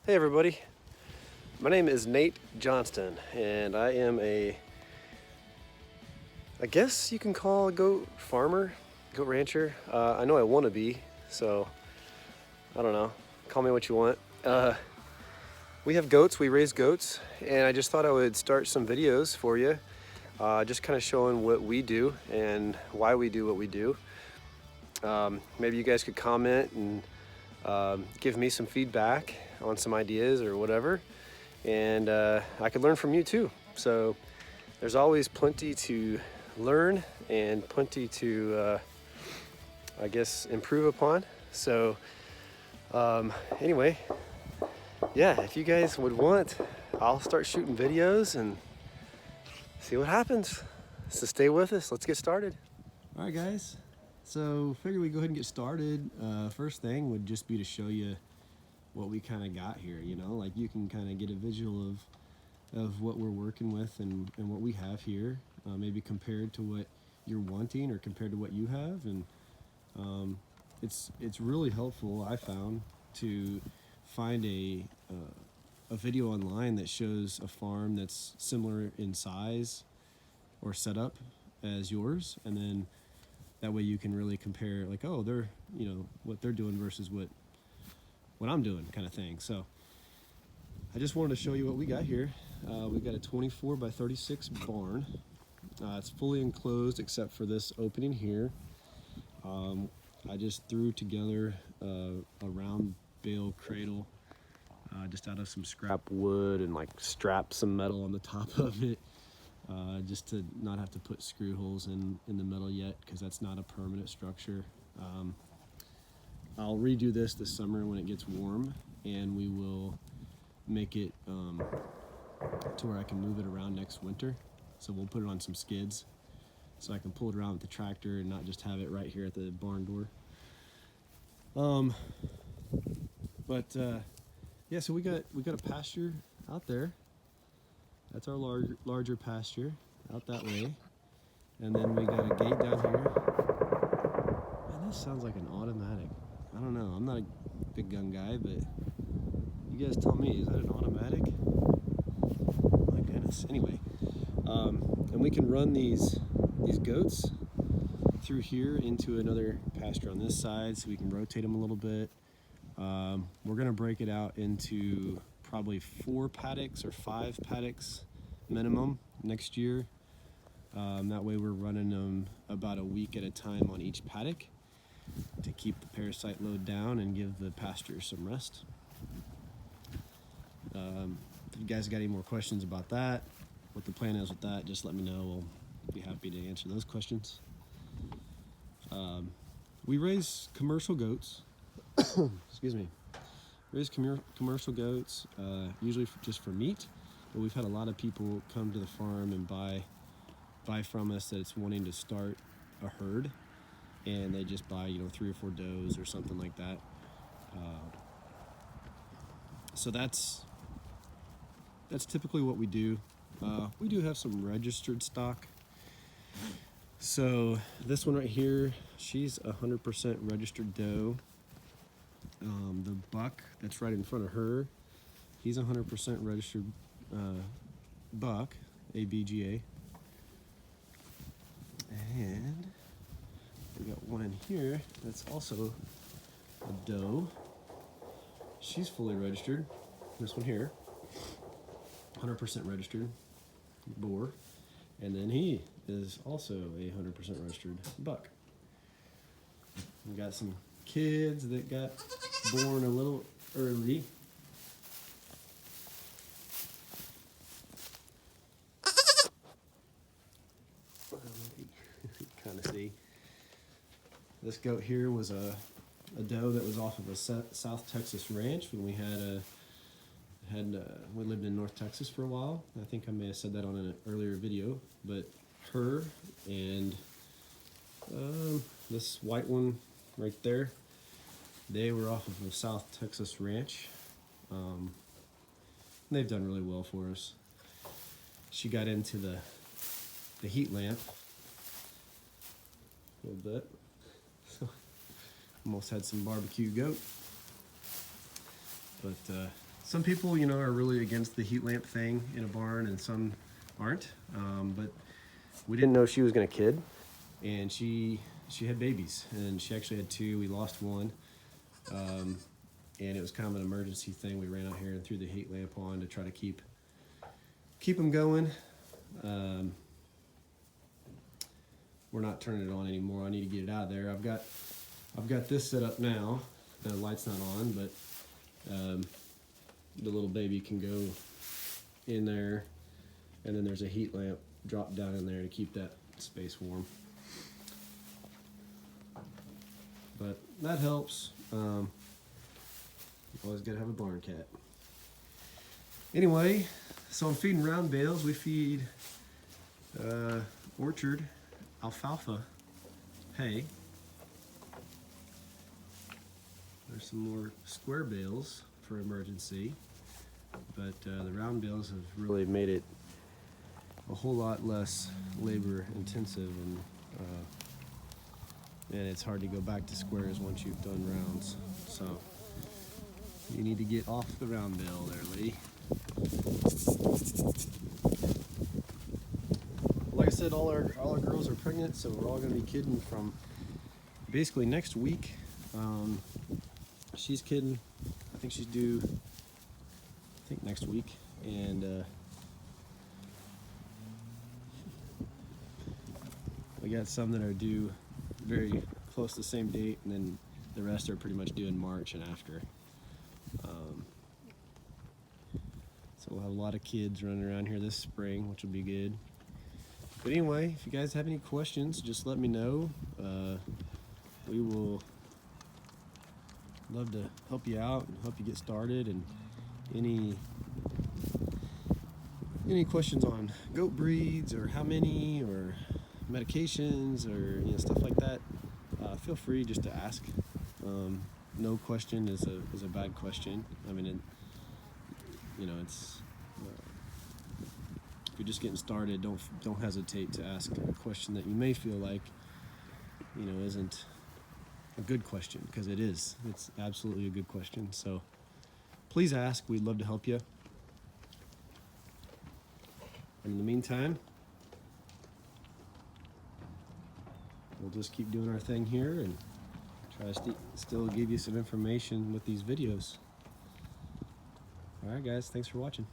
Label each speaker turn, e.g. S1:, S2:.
S1: Hey everybody, my name is Nate Johnston and I am I guess you can call a goat farmer, goat rancher. I know I want to be, so I don't know, call me what you want. We have goats, we raise goats, and I just thought I would start some videos for you, just kind of showing what we do and why we do what we do. Maybe you guys could comment and give me some feedback on some ideas or whatever, and I could learn from you too. So there's always plenty to learn and plenty to I guess improve upon. So anyway, yeah, if you guys would want, I'll start shooting videos and see what happens. So stay with us, let's get started.
S2: All right, guys. So figure we go ahead and get started. First thing would just be to show you what we kind of got here. You know, like you can kind of get a visual of what we're working with and what we have here, maybe compared to what you're wanting or compared to what you have. And it's really helpful, I found, to find a video online that shows a farm that's similar in size or setup as yours, and then that way you can really compare, like, oh, they're, you know, what they're doing versus what I'm doing, kind of thing. So I just wanted to show you what we got here. We got a 24 by 36 barn. It's fully enclosed except for this opening here. I just threw together a round bale cradle just out of some scrap wood and like strapped some metal on the top of it, just to not have to put screw holes in the metal yet, because that's not a permanent structure. I'll redo this summer when it gets warm, and we will make it to where I can move it around next winter. So we'll put it on some skids so I can pull it around with the tractor and not just have it right here at the barn door. Yeah, so we got a pasture out there. That's our larger pasture out that way. And then we got a gate down here. Man, this sounds like an automatic. I don't know, I'm not a big gun guy, but you guys tell me, is that an automatic? My goodness. Anyway, and we can run these goats through here into another pasture on this side, so we can rotate them a little bit. We're gonna break it out into probably 4 paddocks or 5 paddocks minimum next year. That way we're running them about a week at a time on each paddock to keep the parasite load down and give the pasture some rest. If you guys got any more questions about that, what the plan is with that, just let me know. We'll be happy to answer those questions. We raise commercial goats. Excuse me. Raise commercial goats, usually just for meat, but we've had a lot of people come to the farm and buy from us that's wanting to start a herd, and they just buy, you know, 3 or 4 does or something like that. So that's typically what we do. We do have some registered stock. So this one right here, she's 100% registered doe. The buck that's right in front of her, he's 100% registered buck, ABGA. And we got one in here that's also a doe. She's fully registered. This one here, 100% registered boar. And then he is also a 100% registered buck. We got some kids that got born a little early. Kind of see. This goat here was a doe that was off of a South Texas ranch when we we lived in North Texas for a while. I think I may have said that on an earlier video, but her and this white one right there, they were off of a South Texas ranch. They've done really well for us. She got into the heat lamp a little bit. Almost had some barbecue goat. But
S1: Some people, you know, are really against the heat lamp thing in a barn, and some aren't. But we didn't know she was gonna kid, and she had babies, and she actually had two. We lost one, and it was kind of an emergency thing. We ran out here and threw the heat lamp on to try to keep them going. We're not turning it on anymore. I need to get it out of there. I've got this set up now. The light's not on, but the little baby can go in there, and then there's a heat lamp dropped down in there to keep that space warm. But that helps. You always gotta have a barn cat. Anyway, so I'm feeding round bales. We feed Orchard alfalfa hay. There's some more square bales for emergency, but the round bales have really made it a whole lot less labor intensive, and it's hard to go back to squares once you've done rounds. So you need to get off the round bale there, Lee. Like I said, all our girls are pregnant, so we're all going to be kidding from basically next week. She's kidding. I think she's due, next week, and we got some that are due very close to the same date, and then the rest are pretty much due in March and after. So we'll have a lot of kids running around here this spring, which will be good. But anyway, if you guys have any questions, just let me know. We will love to help you out and help you get started. And any questions on goat breeds, or how many, or medications, or stuff like that, feel free just to ask. No question is a bad question. I mean, it's if you're just getting started, don't hesitate to ask a question that you may feel like isn't a good question, because it is. It's absolutely a good question. So please ask. We'd love to help you. And in the meantime, we'll just keep doing our thing here and try to still give you some information with these videos. All right, guys, thanks for watching.